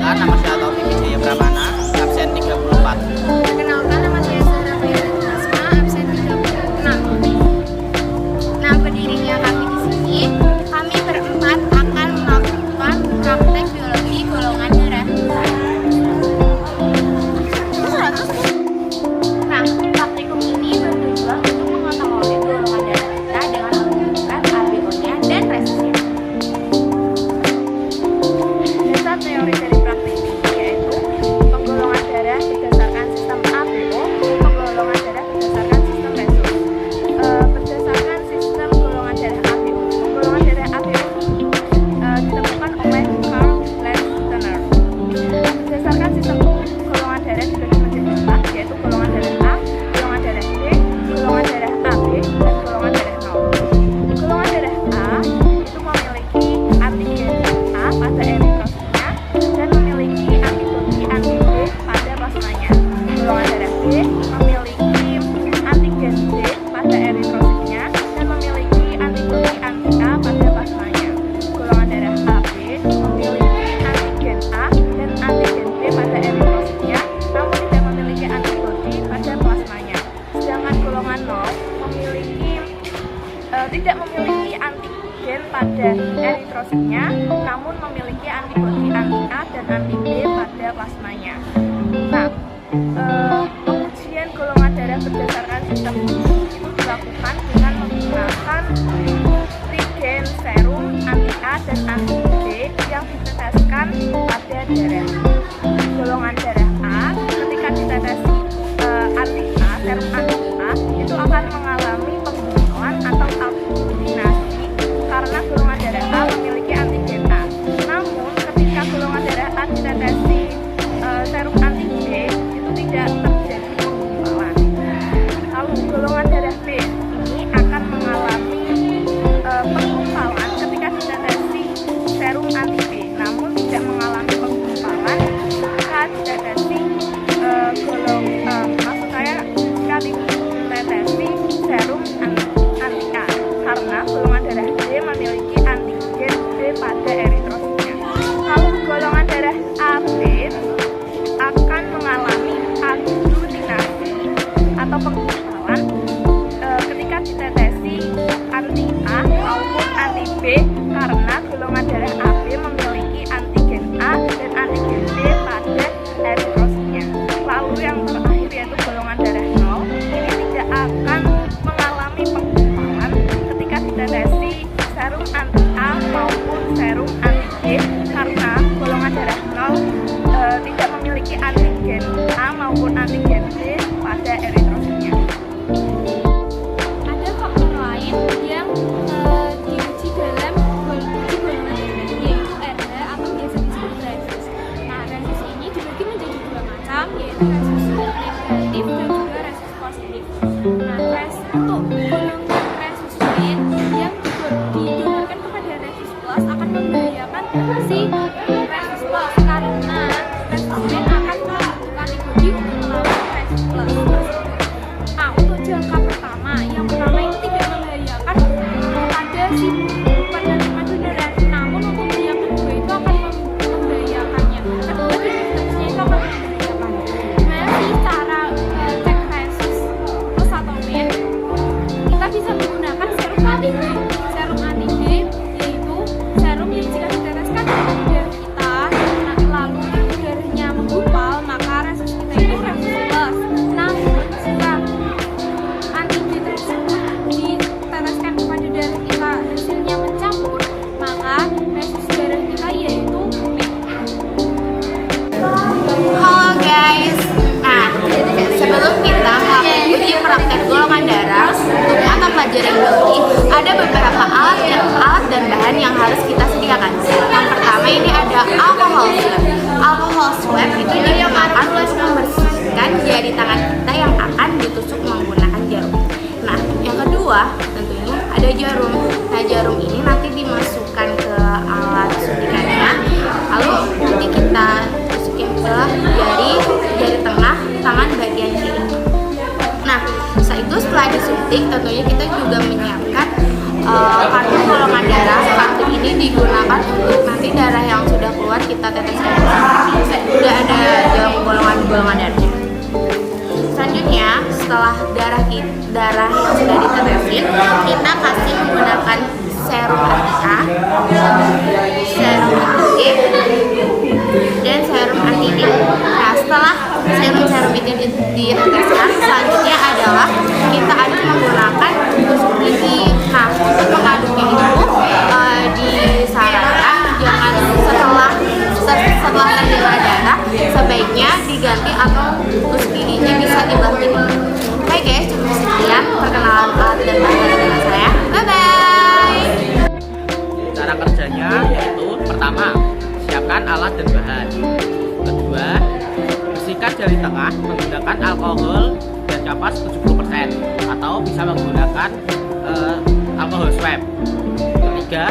Perkenalkan, nama saya Taufik Wijaya Pramana, absen 34. Perkenalkan, nama saya Sarah Bayani Asma, absen 36. Nah, berdirinya kami di sini, kami berempat akan melakukan praktek biologi golongan darah. Nah, praktikum ini bertujuan untuk mengakomodir golongan darah kita dengan menunjukkan ABO-nya dan resesnya. Dasar teori dari praktik ini yaitu penggolongan darah berdasarkan sistem ABO, penggolongan darah berdasarkan sistem resus. Berdasarkan sistem golongan darah ABO, penggolongan darah ABO ditemukan oleh Carl Landsteiner. Berdasarkan sistem golongan darah dibagi menjadi 4, yaitu golongan darah A, golongan darah B, golongan darah AB, dan golongan darah 0. Golongan darah A itu memiliki antigen A pada eritrositnya dan memiliki antibodi anti-B pada plasmanya. Golongan darah B memiliki antigen D pada eritrositnya dan memiliki antibodi anti-A pada plasmanya. Golongan darah AB memiliki antigen A dan antigen B pada eritrositnya, namun tidak memiliki antibodi pada plasmanya. Sedangkan golongan 0 tidak memiliki antigen pada eritrositnya, namun memiliki antibodi anti-A dan anti-B pada plasmanya. Nah, pengujian golongan darah berdasarkan sistem ini itu dilakukan dengan menggunakan regen serum anti-A dan anti-B yang diteteskan pada darah. Golongan darah A ketika ditetesi anti-A, serum anti-A itu akan mengalami penggumpalan atau aglutinasi karena golongan darah A memiliki antigen A. Namun ketika golongan darah A ditetesi serum anti-B itu tidak terjadi penggumpalan. Lalu golongan darah B ini akan mengalami penggumpalan ketika ditetesi serum anti-B, namun tidak mengalami penggumpalan ketika ditetesi serum anti-A karena golongan darah D memiliki antigen B pada eritrositnya. Lalu golongan darah AB akan mengalami aglutinasi atau penggumpalan ketika ditetesi anti-A maupun anti-B karena golongan darah AB memiliki antigen A dan antigen B pada eritrositnya. Lalu yang terakhir yaitu golongan darah 0 ini tidak akan mengalami penggumpalan ketika ditetesi serum anti-A maupun serum anti-B karena golongan darah 0 tidak memiliki antigen A maupun antigen B pada eritrositnya. Ada faktor lain yang diuji dalam uji golongan darah yaitu RH atau biasa disebut resus. Nah, resus ini dibagi menjadi dua macam, yaitu resus negatif dan juga resus positif. Nah, untuk golongan resus lain yang didonorkan kepada resus plus akan membahayakan si resus plus karena resus lain akan membentuk antibodi untuk melawan resus plus. Nah, untuk jangka pertama, yang pertama itu tidak membahayakan pada si penerima donoran, namun untuk yang kedua itu akan membahayakannya. Kedua jenisnya itu akan membahayakan. Nah, si cara cek resus plus atau min, kita bisa menggunakan serum anti-B. Serum anti-B yaitu serum yang jika diteteskan ke darah kita, lalu darahnya menggumpal, maka resus kita itu resus plus. Namun jika anti-B tersebut diteteskan kepada darah kita, hasilnya mencampur, maka resus darah kita yaitu min. Halo guys, nah sebelum kita mengikuti praktek golongan darah untuk mata pelajaran biologi, ada beberapa alat dan bahan yang harus kita sediakan. Yang pertama ini ada alkohol swab. Alkohol swab itu digunakan untuk membersihkan jari tangan kita yang akan ditusuk menggunakan jarum. Nah, yang kedua tentunya ada jarum. Nah, jarum ini nanti dimasukkan ke alat suntikannya, lalu nanti kita masukin ke jari tengah tangan bagian kiri. Nah, setelah disuntik tentunya kita juga menyiapkan kartu golongan darah. Kartu ini digunakan untuk nanti darah yang sudah keluar kita teteskan ke udah ada golongan darahnya. Selanjutnya, setelah darah yang sudah ditetesin, kita kasih menggunakan serum anti A, serum anti E, dan serum anti D. Nah, setelah serum itu diteteskan, selanjutnya adalah kita aduk menggunakan tusuk gigi. Nah, untuk mengaduknya itu disarankan jangan setelah terdarah darah, sebaiknya diganti atau tusuk giginya bisa dibelah gini. Oke guys, cukup sekian perkenalan alat dan bahan dengan saya. Bye bye. Cara kerjanya yaitu pertama, siapkan alat dan bahan. Kedua, bersihkan jari tengah menggunakan alkohol dan kapas 70% atau bisa menggunakan alkohol swab. Ketiga,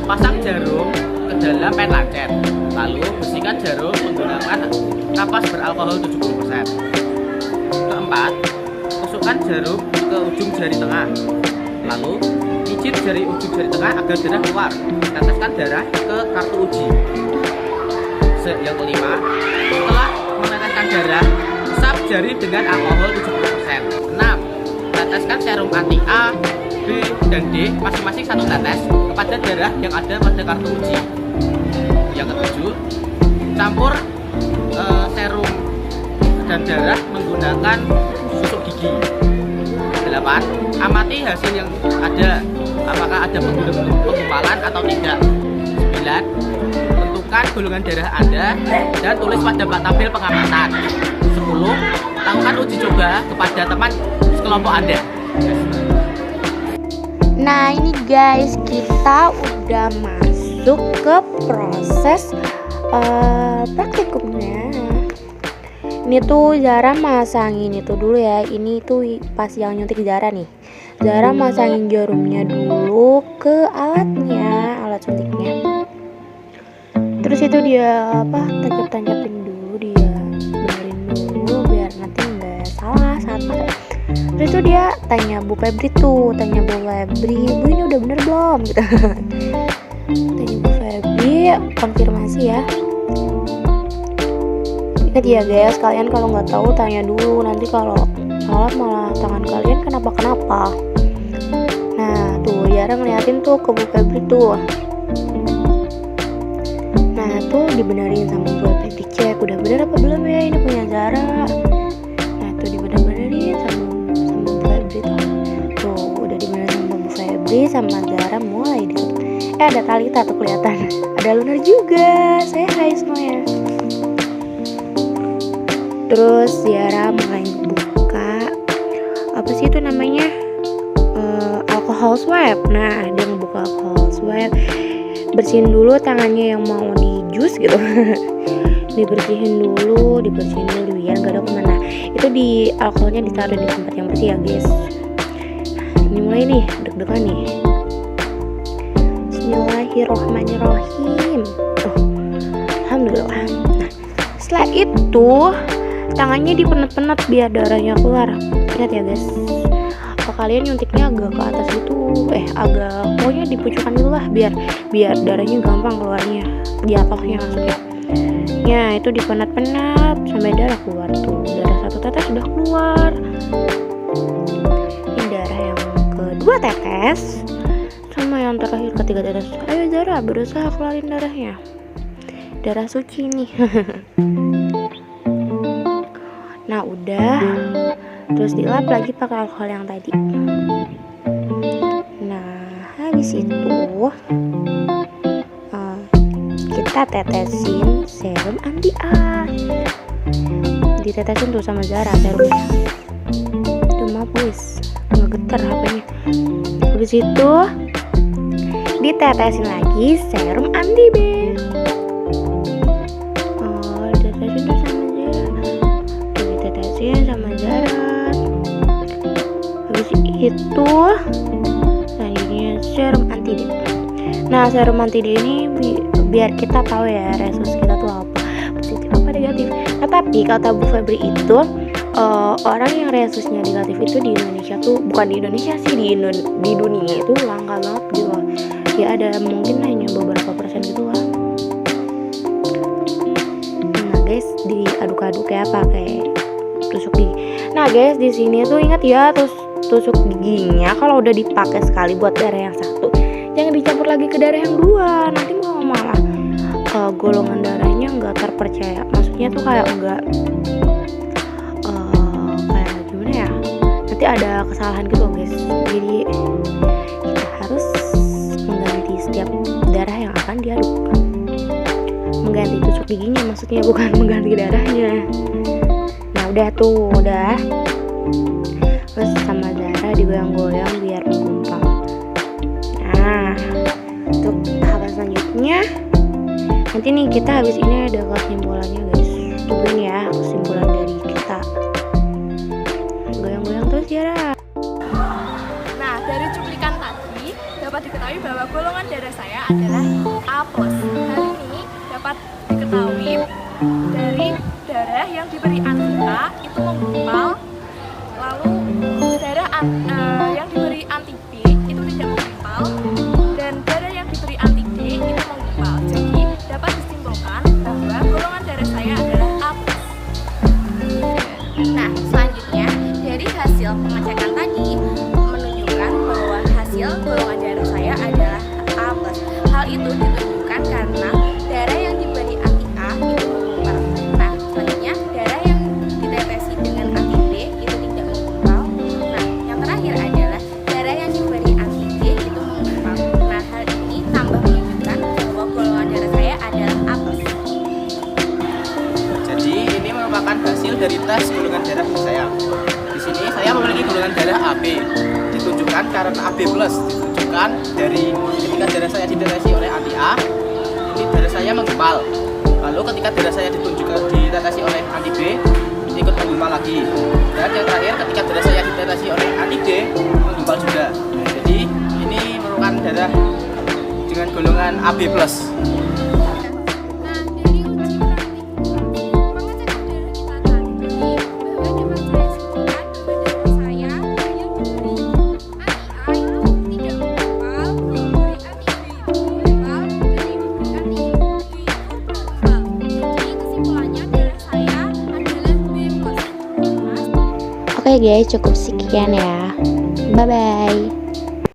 pasang jarum ke dalam pen lancet. Lalu bersihkan jarum menggunakan kapas beralkohol 70%. Keempat, tusukkan jarum ke ujung jari tengah. Lalu pijit jari ujung jari tengah agar darah keluar. Teteskan darah ke kartu uji. Yang kelima, setelah meneteskan darah, usap jari dengan alkohol 70%. 6. Teteskan serum anti A, B, dan D masing-masing 1 tetes kepada darah yang ada pada kartu uji. Yang ketujuh, campur serum dan darah menggunakan tusuk gigi. 8. Amati hasil yang ada, apakah ada penggumpalan atau tidak. 9. Tentukan golongan darah Anda dan tulis pada tabel pengamatan. 10. Lakukan uji coba kepada teman sekelompok Anda. Nah ini guys, kita udah masuk ke proses praktikumnya. Ini tuh Zara masangin itu dulu ya. Ini tuh pas yang nyuntik Zara nih. Zara masangin jarumnya dulu ke alat suntiknya. Terus itu dia tancap-tancapin dulu, dia benerin dulu biar nanti nggak salah saat pakai. Terus itu dia tanya Bu Febri, Bu ini udah bener belum? Gitu. Tanya Bu Febri, konfirmasi ya. Ingat ya guys, kalian kalau nggak tahu tanya dulu, nanti kalau salah malah tangan kalian kenapa. Nah tuh Zara ngeliatin tuh ke Bu Febri tuh. Nah tuh dibenerin sama Bu Febri, cek udah bener apa belum ya ini punya Zara. Nah tuh dibenerin sama Bu Febri tuh udah dibenerin sama Bu Febri sama Zara mulai deh. Ada Talita tuh kelihatan, ada Lunar juga, saya hai semuanya. Terus Zara mulai buka apa sih itu namanya alkohol swab. Nah dia ngebuka alkohol swab, bersihin dulu tangannya yang mau di jus gitu. dibersihin dulu biar gak ada kuman. Nah itu di alkoholnya ditaruh di tempat yang bersih ya guys. Ini mulai nih deg-degan nih. Bismillahirrohmanirrohim. Alhamdulillah. Nah setelah itu tangannya dipenet-penet biar darahnya keluar. Ingat ya guys, kalau kalian nyuntiknya agak ke atas gitu, agak pokoknya dipucukan dulu lah biar darahnya gampang keluarnya, jatuhnya maksudnya. Ya itu dipenat-penat sampai darah keluar tuh. Darah 1 tetes sudah keluar. Ini darah yang kedua tetes sama yang terakhir ketiga tetes. Ayo Zara berusaha keluarin darahnya. Darah suci nih. Nah udah, terus dilap lagi pakai alkohol yang tadi. Nah habis itu kita tetesin serum anti A. Ditetesin tuh sama Zara serumnya. Tuh maaf guys, ngegetar HP-nya. Habis itu ditetesin lagi serum anti B. Sama Zara. Habis itu selanjutnya serum anti D. Nah serum anti D ini biar kita tahu ya resus kita tuh apa, positif apa negatif. Nah tapi kata Bu Febri itu orang yang resusnya negatif itu di Indonesia tuh, bukan di Indonesia sih, di dunia itu langka banget gitu loh. Ya ada mungkin hanya beberapa persen gitu lah. Nah guys, diaduk-aduk ya pakai tusuk gigi. Nah guys, di sini tuh ingat ya, tusuk giginya kalau udah dipakai sekali buat darah yang satu, jangan dicampur lagi ke darah yang dua, nanti malah golongan darahnya nggak terpercaya. Maksudnya tuh kayak enggak kayak gimana ya, nanti ada kesalahan gitu loh guys. Jadi kita harus mengganti setiap darah yang akan diaduk, mengganti tusuk giginya maksudnya, bukan mengganti darahnya. Nah udah tuh, terus sama darah digoyang-goyang biar menggumpal. Nah untuk tahapan selanjutnya, nanti nih kita habis ini ada kesimpulannya guys. Tungguin ya kesimpulan dari kita. Goyang-goyang terus Zara. Nah, dari cuplikan tadi dapat diketahui bahwa golongan darah saya adalah A+. Hal ini dapat diketahui dari darah yang diberi anti-A itu menggumpal, lalu darah yang diberi anti-B itu tidak menggumpal, dan darah yang diberi anti-D itu menggumpal. Jadi dapat disimpulkan bahwa golongan darah saya adalah A+. Nah, selanjutnya dari hasil pengecekan tadi menunjukkan bahwa hasil golongan darah saya adalah A+. Hal itu ditunjukkan karena darah yang diberi anti-A itu menggumpal. Nah, selanjutnya darah yang ditetesi dengan anti-B itu tidak menggumpal. Nah, yang terakhir adalah darah yang diberi anti-D itu menggumpal. Nah, hal ini tambah menunjukkan bahwa golongan darah saya adalah A+. Jadi ini merupakan hasil dari tes golongan darah saya. Di sini saya memiliki golongan darah AB. Ditunjukkan karena AB+, ditunjukkan dari ketika darah saya ditetesi oleh anti-A, ini darah saya menggumpal. Lalu ketika darah saya ditetesi oleh anti-B, ini ikut menggumpal lagi. Dan yang terakhir ketika darah saya ditetesi oleh anti-D, menggumpal juga. Jadi ini merupakan darah dengan golongan AB+. Nah, dari uji praktik pengecekan darah kita tadi, bahwa dapat saya simpulkan bahwa darah saya yang diberi anti-A itu tidak menggumpal, diberi anti-B itu menggumpal, dan diberi anti-D itu menggumpal. Jadi kesimpulannya darah saya adalah B+. Mas, Oke guys, cukup sekian ya. Bye bye.